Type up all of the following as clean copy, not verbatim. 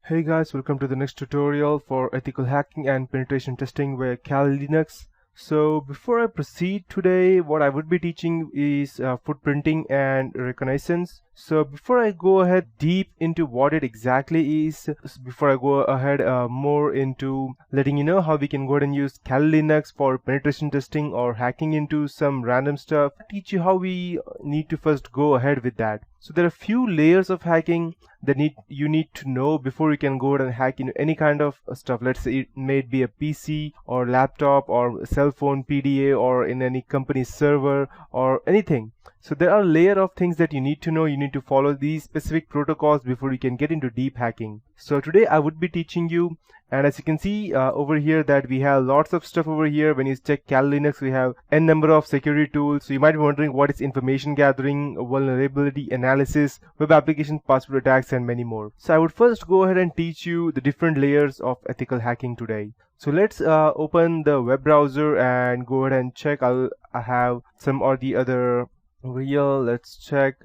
Hey guys, welcome to the next tutorial for ethical hacking and penetration testing with Kali Linux. So before I proceed today, what I would be teaching is footprinting and reconnaissance. So before I go ahead deep into what it exactly is, before I go ahead more into letting you know how we can go ahead and use Kali Linux for penetration testing or hacking into some random stuff, I'll teach you how we need to first go ahead with that. So there are a few layers of hacking that you need to know before you can go ahead and hack into any kind of stuff. Let's say it may be a PC or laptop or cell phone PDA or in any company server or anything. So there are a layer of things that you need to know. You need to follow these specific protocols before you can get into deep hacking. So today I would be teaching you, and as you can see over here that we have lots of stuff over here. When you check Kali Linux, we have n number of security tools. So you might be wondering what is information gathering, vulnerability analysis, web application password attacks, and many more. So I would first go ahead and teach you the different layers of ethical hacking today. So let's open the web browser and go ahead and check. I have some or the other over here. Let's check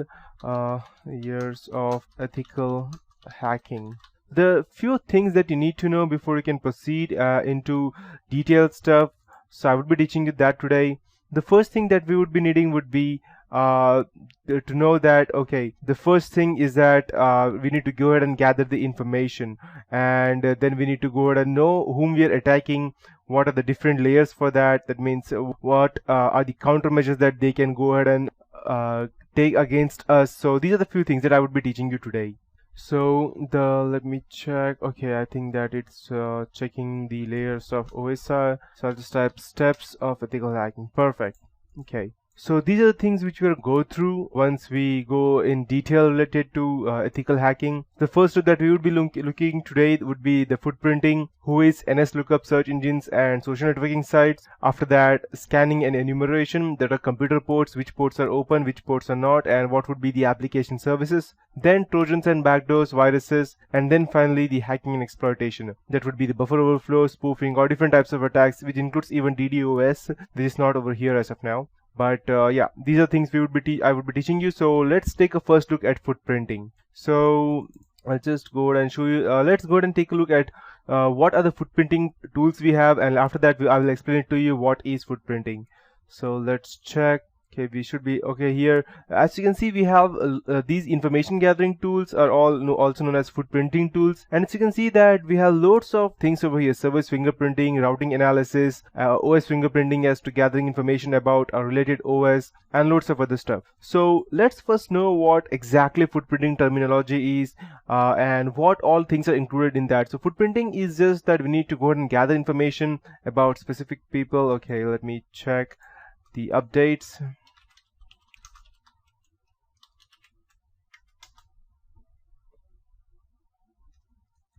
years of ethical hacking. There are few things that you need to know before you can proceed into detailed stuff. So I would be teaching you that today. The first thing that we would be needing would be to know that, okay, the first thing is that we need to go ahead and gather the information, and then we need to go ahead and know whom we are attacking. What are the different layers for that? That means what are the countermeasures that they can go ahead and take against us. So these are the few things that I would be teaching you today. So let me check. Okay, I think that it's checking the layers of OSI. So I'll just type steps of ethical hacking. Perfect. Okay. So these are the things which we'll go through once we go in detail related to ethical hacking. The first step that we would be looking today would be the footprinting, who is NS lookup search engines and social networking sites. After that, scanning and enumeration, that are computer ports, which ports are open, which ports are not, and what would be the application services. Then trojans and backdoors, viruses, and then finally the hacking and exploitation. That would be the buffer overflow, spoofing, or different types of attacks, which includes even DDoS. This is not over here as of now. But yeah, these are things I would be teaching you. So let's take a first look at footprinting. So I'll just go ahead and show you. Let's go ahead and take a look at what are the footprinting tools we have, and after that I will explain it to you what is footprinting. So let's check. Okay, we should be okay here. As you can see, we have these information gathering tools are all also known as footprinting tools. And as you can see that we have loads of things over here: service fingerprinting, routing analysis, OS fingerprinting as to gathering information about a related OS, and loads of other stuff. So let's first know what exactly footprinting terminology is and what all things are included in that. So footprinting is just that we need to go ahead and gather information about specific people. Okay, let me check the updates.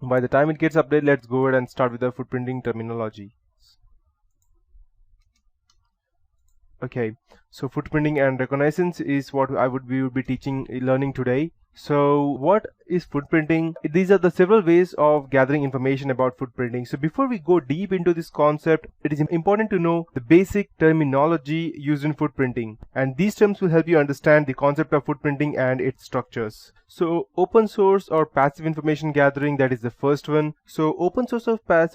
By the time it gets updated, let's go ahead and start with the footprinting terminology. Okay, so footprinting and reconnaissance is what we would be learning today. So what is footprinting? These are the several ways of gathering information about footprinting. So before we go deep into this concept, it is important to know the basic terminology used in footprinting, and these terms will help you understand the concept of footprinting and its structures. So open source or passive information gathering, that is the first one. So open source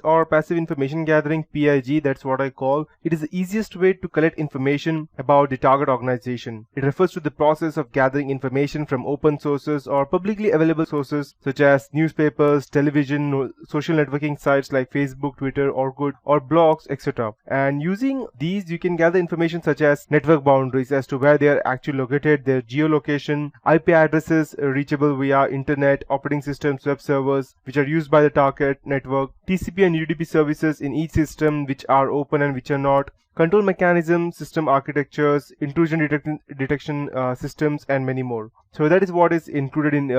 or passive information gathering, PIG, that's what I call. It is the easiest way to collect information about the target organization. It refers to the process of gathering information from open sources or publicly available sources such as newspapers, television, social networking sites like Facebook, Twitter, Orkut, or blogs, etc. And using these, you can gather information such as network boundaries as to where they are actually located, their geolocation, IP addresses reachable via internet, operating systems, web servers which are used by the target network, TCP and UDP services in each system which are open and which are not, control mechanism, system architectures, intrusion detection systems, and many more. So that is what is included in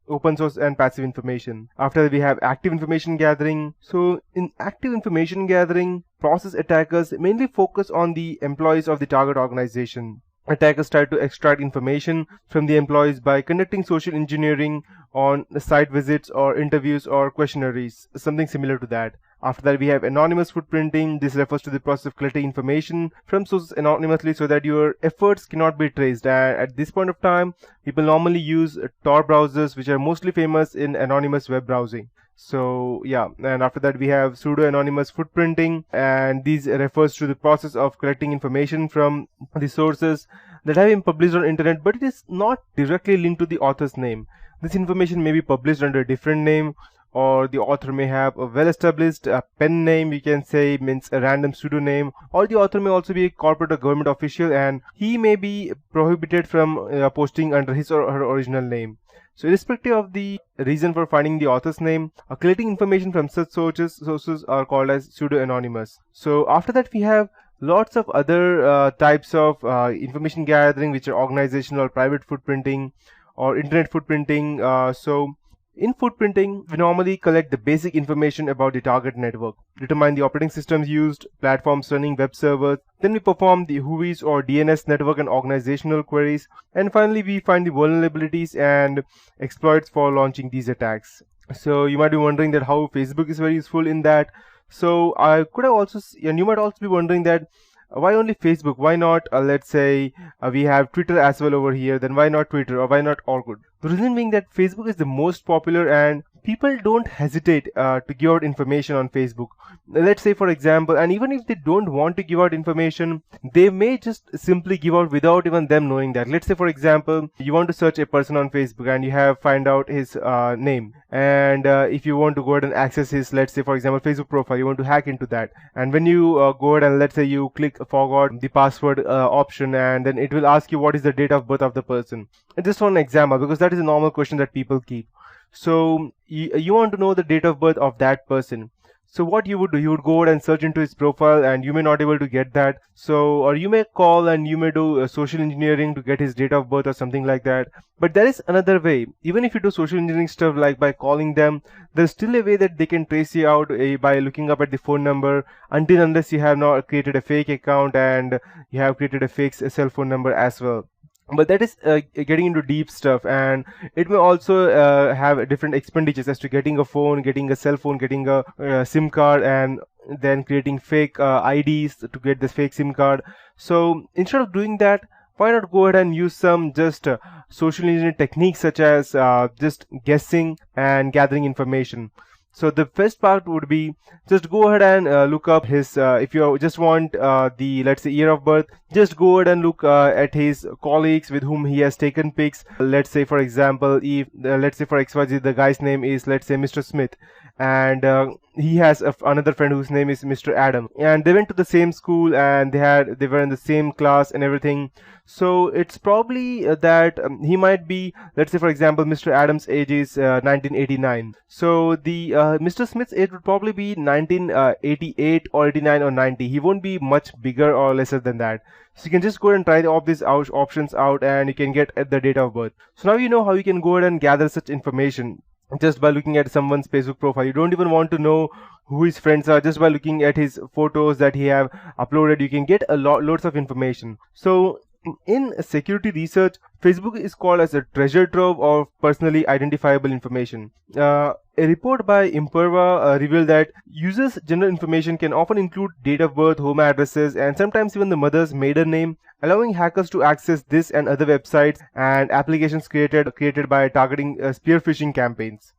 open source and passive information. After that, we have active information gathering. So in active information gathering, process attackers mainly focus on the employees of the target organization. Attackers try to extract information from the employees by conducting social engineering on site visits or interviews or questionnaires, something similar to that. After that, we have anonymous footprinting. This refers to the process of collecting information from sources anonymously so that your efforts cannot be traced. And at this point of time, people normally use Tor browsers, which are mostly famous in anonymous web browsing. So yeah, and after that we have pseudo-anonymous footprinting, and these refers to the process of collecting information from the sources that have been published on internet, but it is not directly linked to the author's name. This information may be published under a different name, or the author may have a well-established pen name, we can say, means a random pseudonym, or the author may also be a corporate or government official, and he may be prohibited from posting under his or her original name. So irrespective of the reason for finding the author's name, collecting information from such sources are called as pseudo-anonymous. So after that we have lots of other types of information gathering, which are organizational or private footprinting or internet footprinting. So in footprinting, we normally collect the basic information about the target network, determine the operating systems used, platforms running, web servers. Then we perform the WHOIS or DNS network and organizational queries. And finally, we find the vulnerabilities and exploits for launching these attacks. So you might be wondering that how Facebook is very useful in that. So I could have also, and you might also be wondering that why only Facebook? Why not, let's say, we have Twitter as well over here, then why not Twitter, or why not Orkut? The reason being that Facebook is the most popular and people don't hesitate to give out information on Facebook. Let's say, for example, and even if they don't want to give out information, they may just simply give out without even them knowing that. Let's say, for example, you want to search a person on Facebook and you have find out his name, and if you want to go ahead and access his, let's say, for example, Facebook profile, you want to hack into that, and when you go ahead and let's say you click forgot the password option, and then it will ask you what is the date of birth of the person. Just one example, because that is a normal question that people keep. So you want to know the date of birth of that person. So what you would do, you would go ahead and search into his profile, and you may not able to get that. So, or you may call and you may do social engineering to get his date of birth or something like that. But there is another way. Even if you do social engineering stuff like by calling them, there's still a way that they can trace you out by looking up at the phone number, until unless you have not created a fake account and you have created a fake cell phone number as well. But that is getting into deep stuff, and it may also have different expenditures as to getting a phone, getting a cell phone, getting a SIM card, and then creating fake IDs to get this fake SIM card. So instead of doing that, why not go ahead and use some just social engineering techniques, such as just guessing and gathering information. So the first part would be just go ahead and look up his, if you just want the, let's say, year of birth, just go ahead and look at his colleagues with whom he has taken pics. Let's say, for example, if, let's say for XYZ, the guy's name is, let's say, Mr. Smith, and he has another friend whose name is Mr. Adam, and they went to the same school, and they were in the same class and everything. So it's probably that he might be, let's say, for example, Mr. Adams' age is 1989. So the Mr. Smith's age would probably be 1988 or 89 or 90. He won't be much bigger or lesser than that. So you can just go ahead and try all these options out, and you can get at the date of birth. So now you know how you can go ahead and gather such information just by looking at someone's Facebook profile. You don't even want to know who his friends are. Just by looking at his photos that he have uploaded, you can get loads of information. So in security research, Facebook is called as a treasure trove of personally identifiable information. A report by Imperva revealed that users' general information can often include date of birth, home addresses, and sometimes even the mother's maiden name, allowing hackers to access this and other websites and applications created by targeting spear phishing campaigns.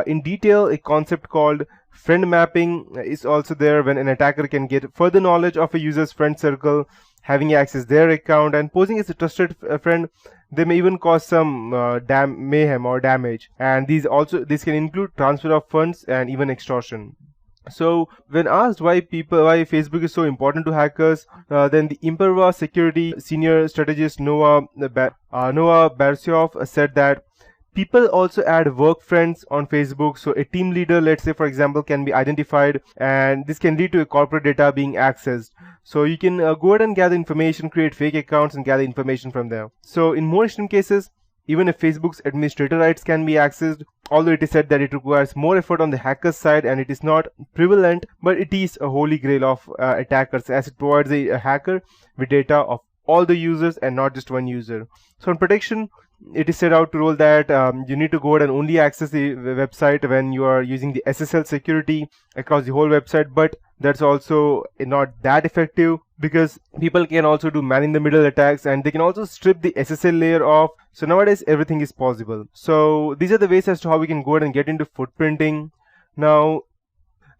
In detail, a concept called friend mapping is also there, when an attacker can get further knowledge of a user's friend circle, having access their account, and posing as a trusted friend. They may even cause some mayhem or damage, and this can include transfer of funds and even extortion. So when asked why Facebook is so important to hackers, then the Imperva security senior strategist Noah Barsioff said that people also add work friends on Facebook. So a team leader, let's say, for example, can be identified, and this can lead to a corporate data being accessed. So you can go ahead and gather information, create fake accounts, and gather information from there. So in more extreme cases, even if Facebook's administrator rights can be accessed, although it is said that it requires more effort on the hacker's side and it is not prevalent, but it is a holy grail of attackers, as it provides a hacker with data of all the users and not just one user. So in protection, it is set out to rule that you need to go ahead and only access the website when you are using the SSL security across the whole website, but that's also not that effective, because people can also do man-in-the-middle attacks and they can also strip the SSL layer off. So nowadays everything is possible. So these are the ways as to how we can go ahead and get into footprinting. Now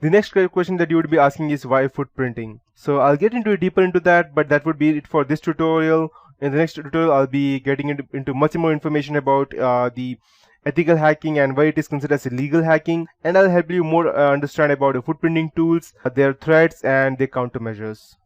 the next question that you would be asking is why footprinting. So I'll get deeper into that, but that would be it for this tutorial. In the next tutorial, I'll be getting into much more information about the ethical hacking and why it is considered as illegal hacking, and I'll help you more understand about the footprinting tools, their threats and their countermeasures.